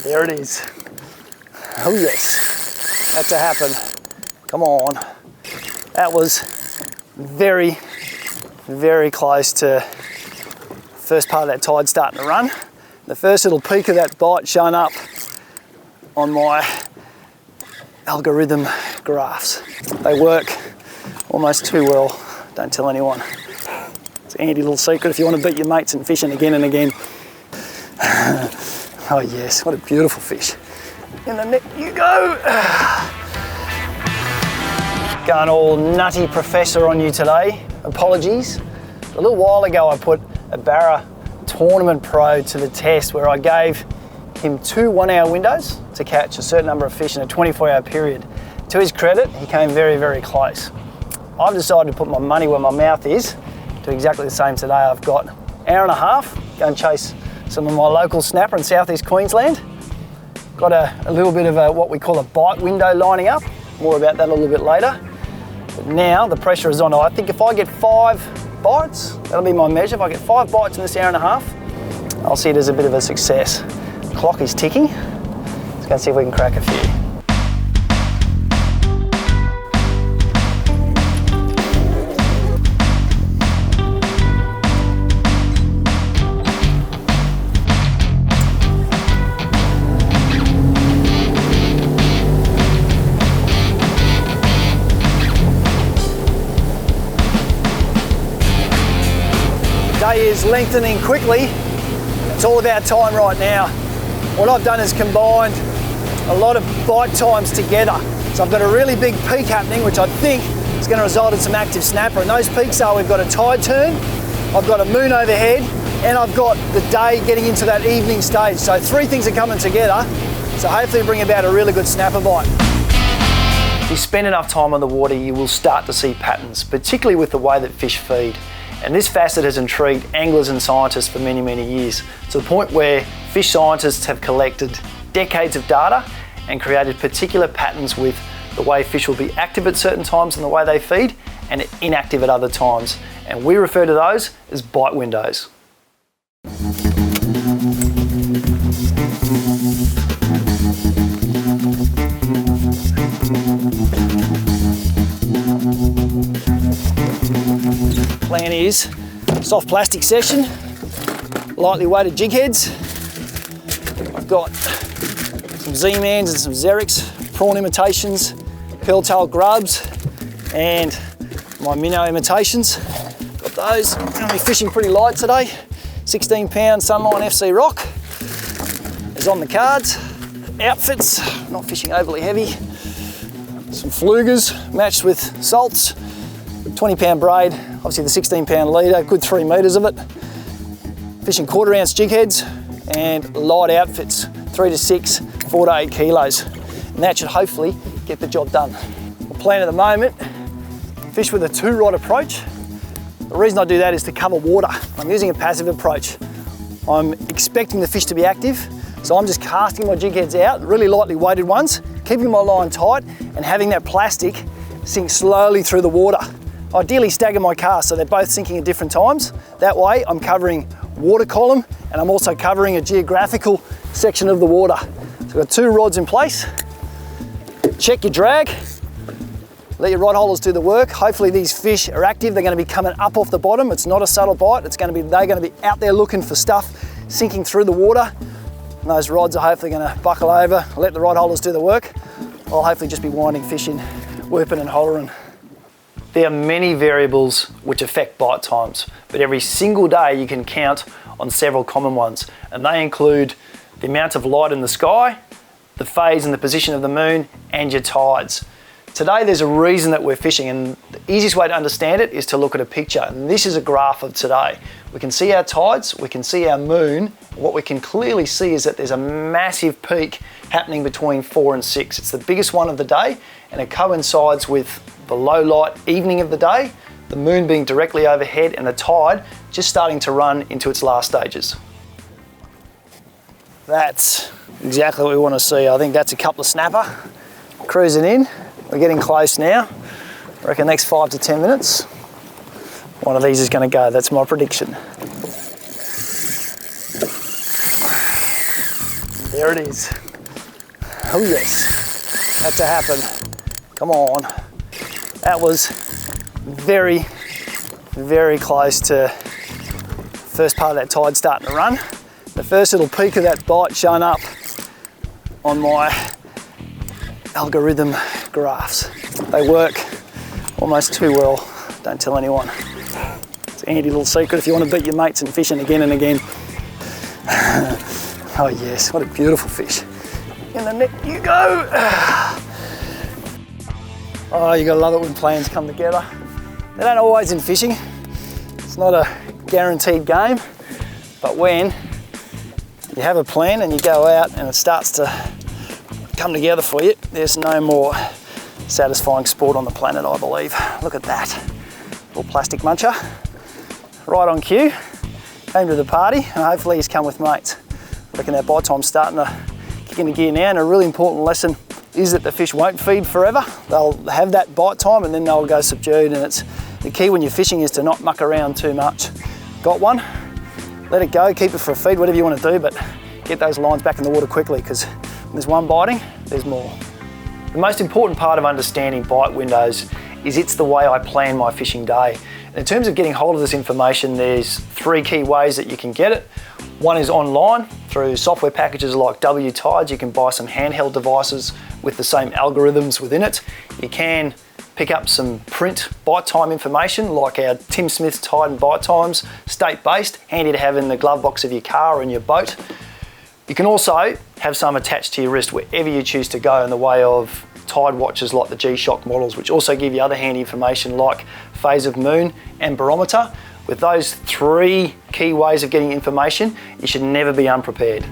There it is. Oh yes, had to happen. Come on. That was very, very close to first part of that tide starting to run. The first little peak of that bite showing up on my algorithm graphs. They work almost too well. Don't tell anyone. It's a handy little secret if you want to beat your mates in fishing again and again. Oh yes, what a beautiful fish. In the net you go. Going all nutty professor on you today. Apologies. A little while ago I put a Barra Tournament Pro to the test where I gave him 2 1-hour windows to catch a certain number of fish in a 24-hour period. To his credit, he came very, very close. I've decided to put my money where my mouth is, do exactly the same today. I've got an hour and a half, go and chase some of my local snapper in southeast Queensland. Got a little bit of what we call a bite window lining up. More about that a little bit later. But now the pressure is on. I think if I get 5 bites, that'll be my measure. If I get 5 bites in this hour and a half, I'll see it as a bit of a success. The clock is ticking. Let's go and see if we can crack a few. Day is lengthening quickly. It's all about time right now. What I've done is combined a lot of bite times together. So I've got a really big peak happening, which I think is going to result in some active snapper. And those peaks are, we've got a tide turn, I've got a moon overhead, and I've got the day getting into that evening stage. So 3 things are coming together. So hopefully bring about a really good snapper bite. If you spend enough time on the water, you will start to see patterns, particularly with the way that fish feed. And this facet has intrigued anglers and scientists for many, many years, to the point where fish scientists have collected decades of data and created particular patterns with the way fish will be active at certain times in the way they feed and inactive at other times. And we refer to those as bite windows. Plan is soft plastic session, lightly weighted jig heads. I've got some Z-Mans and some Xerix prawn imitations, pearl tail grubs, and my minnow imitations. Got those. I'm going to be fishing pretty light today. 16 pound Sunline FC Rock is on the cards. Outfits, not fishing overly heavy. Some flugers matched with salts. 20 pound braid, obviously the 16 pound leader, good 3 metres of it. Fishing 1/4 ounce jig heads and light outfits, 3 to 6, 4 to 8 kilos. And that should hopefully get the job done. The plan at the moment, fish with a 2-rod approach. The reason I do that is to cover water. I'm using a passive approach. I'm expecting the fish to be active, so I'm just casting my jig heads out, really lightly weighted ones, keeping my line tight and having that plastic sink slowly through the water. Ideally stagger my cast so they're both sinking at different times. That way I'm covering water column and I'm also covering a geographical section of the water. So I've got 2 rods in place. Check your drag. Let your rod holders do the work. Hopefully these fish are active. They're going to be coming up off the bottom. It's not a subtle bite. They're going to be out there looking for stuff sinking through the water. And those rods are hopefully going to buckle over. Let the rod holders do the work. I'll hopefully just be winding fish in, whooping and hollering. There are many variables which affect bite times, but every single day you can count on several common ones, and they include the amount of light in the sky, the phase and the position of the moon, and your tides. Today there's a reason that we're fishing, and the easiest way to understand it is to look at a picture, and this is a graph of today. We can see our tides, we can see our moon. What we can clearly see is that there's a massive peak happening between 4 and 6. It's the biggest one of the day, and it coincides with the low light evening of the day, the moon being directly overhead and the tide just starting to run into its last stages. That's exactly what we want to see. I think that's a couple of snapper cruising in. We're getting close now. I reckon next 5 to 10 minutes, one of these is going to go. That's my prediction. There it is. Oh yes, had to happen. Come on. That was very, very close to first part of that tide starting to run. The first little peak of that bite showing up on my algorithm graphs. They work almost too well, don't tell anyone. It's a handy little secret if you want to beat your mates in fishing again and again. Oh yes, what a beautiful fish. In the net you go. Oh, you gotta love it when plans come together. They don't always in fishing. It's not a guaranteed game, but when you have a plan and you go out and it starts to come together for you, there's no more satisfying sport on the planet, I believe. Look at that. Little plastic muncher. Right on cue. Came to the party and hopefully he's come with mates. I reckon that bite time's starting to kick into gear now, and a really important lesson is that the fish won't feed forever. They'll have that bite time and then they'll go subdued, and it's the key when you're fishing is to not muck around too much. Got one, let it go, keep it for a feed, whatever you want to do, but get those lines back in the water quickly, because when there's one biting, there's more. The most important part of understanding bite windows is it's the way I plan my fishing day. In terms of getting hold of this information, there's 3 key ways that you can get it. One is online through software packages like WTides. You can buy some handheld devices with the same algorithms within it. You can pick up some print bite time information like our Tim Smith Tide and Bite Times, state-based, handy to have in the glove box of your car or in your boat. You can also have some attached to your wrist wherever you choose to go in the way of tide watches like the G-Shock models, which also give you other handy information like phase of moon and barometer. With those 3 key ways of getting information, you should never be unprepared.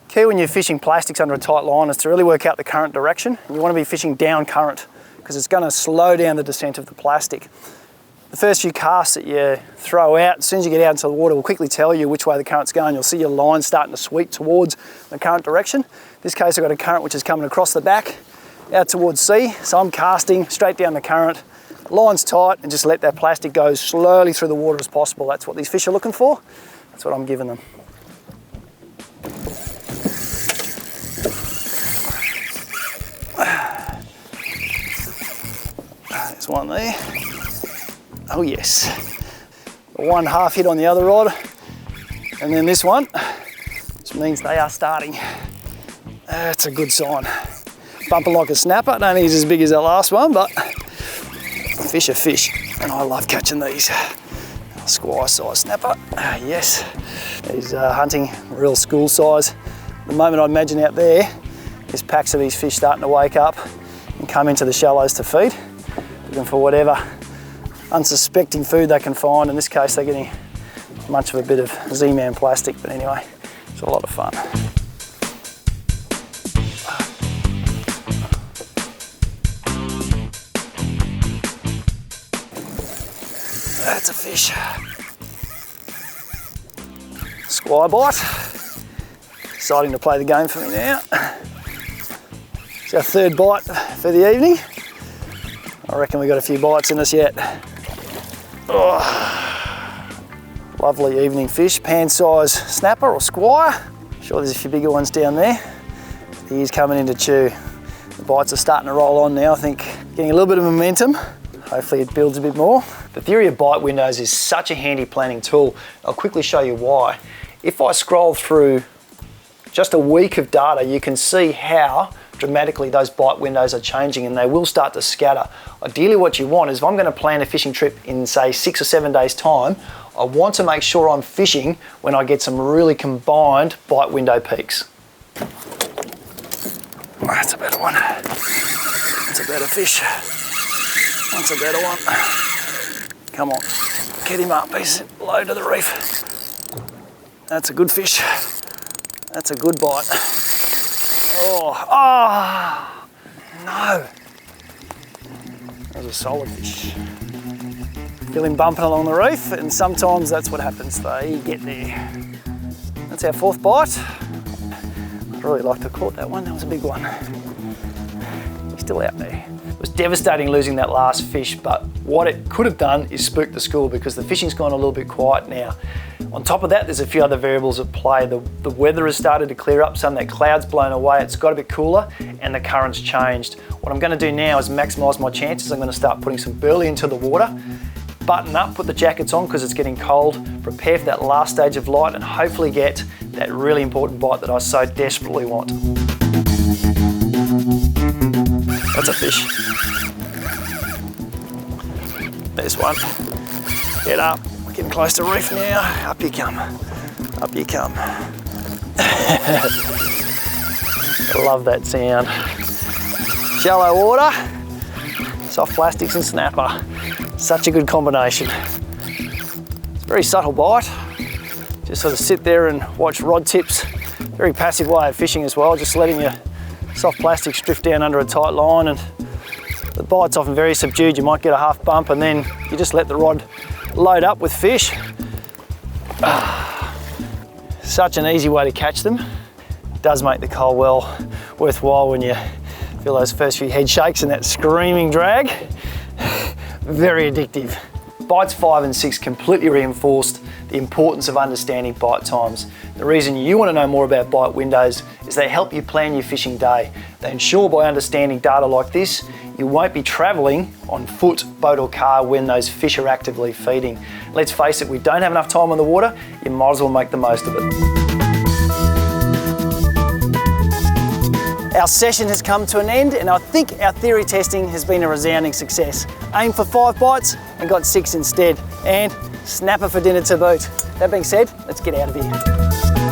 Key when you're fishing plastics under a tight line is to really work out the current direction, and you want to be fishing down current because it's going to slow down the descent of the plastic. The first few casts that you throw out, as soon as you get out into the water, will quickly tell you which way the current's going. You'll see your line starting to sweep towards the current direction. In this case, I've got a current which is coming across the back, out towards sea, so I'm casting straight down the current, line's tight, and just let that plastic go as slowly through the water as possible. That's what these fish are looking for. That's what I'm giving them. There's one there. Oh yes. One half hit on the other rod, and then this one, which means they are starting. That's a good sign. Bumping like a snapper. I don't think it's as big as that last one, but fish are fish, and I love catching these. Squire size snapper. Yes, he's hunting real school size. The moment I imagine out there is packs of these fish starting to wake up and come into the shallows to feed, looking for whatever unsuspecting food they can find. In this case, they're getting much of a bit of Z-Man plastic, but anyway, it's a lot of fun. That's a fish. Squire bite. Deciding to play the game for me now. It's our 3rd bite for the evening. I reckon we got a few bites in us yet. Oh, lovely evening fish, pan-size snapper or squire. Sure there's a few bigger ones down there. He is coming in to chew. The bites are starting to roll on now, I think. Getting a little bit of momentum. Hopefully it builds a bit more. The theory of bite windows is such a handy planning tool. I'll quickly show you why. If I scroll through just a week of data, you can see how dramatically those bite windows are changing, and they will start to scatter. Ideally what you want is, if I'm going to plan a fishing trip in say 6 or 7 days time, I want to make sure I'm fishing when I get some really combined bite window peaks. That's a better one. That's a better fish. That's a better one. Come on, get him up, he's low to the reef. That's a good fish. That's a good bite. Oh, no. That was a solid fish. Feel him bumping along the reef, and sometimes that's what happens, they get there. That's our 4th bite. I'd really like to have caught that one, that was a big one. He's still out there. It was devastating losing that last fish, but what it could have done is spook the school, because the fishing's gone a little bit quiet now. On top of that, there's a few other variables at play. The weather has started to clear up, some of that cloud's blown away, it's got a bit cooler, and the current's changed. What I'm going to do now is maximise my chances. I'm going to start putting some burley into the water, button up, put the jackets on because it's getting cold, prepare for that last stage of light, and hopefully get that really important bite that I so desperately want. That's a fish. There's one. Get up. We're getting close to reef now. Up you come. Up you come. I love that sound. Shallow water, soft plastics and snapper. Such a good combination. It's a very subtle bite. Just sort of sit there and watch rod tips. Very passive way of fishing as well, just letting your soft plastics drift down under a tight line, and the bite's often very subdued. You might get a half bump and then you just let the rod load up with fish. Such an easy way to catch them. It does make the cold well worthwhile when you feel those first few head shakes and that screaming drag. Very addictive. Bites 5 and 6 completely reinforced the importance of understanding bite times. The reason you want to know more about bite windows is they help you plan your fishing day. They ensure by understanding data like this, you won't be travelling on foot, boat or car when those fish are actively feeding. Let's face it, we don't have enough time on the water, you might as well make the most of it. Our session has come to an end, and I think our theory testing has been a resounding success. Aimed for 5 bites and got 6 instead, and snapper for dinner to boot. That being said, let's get out of here.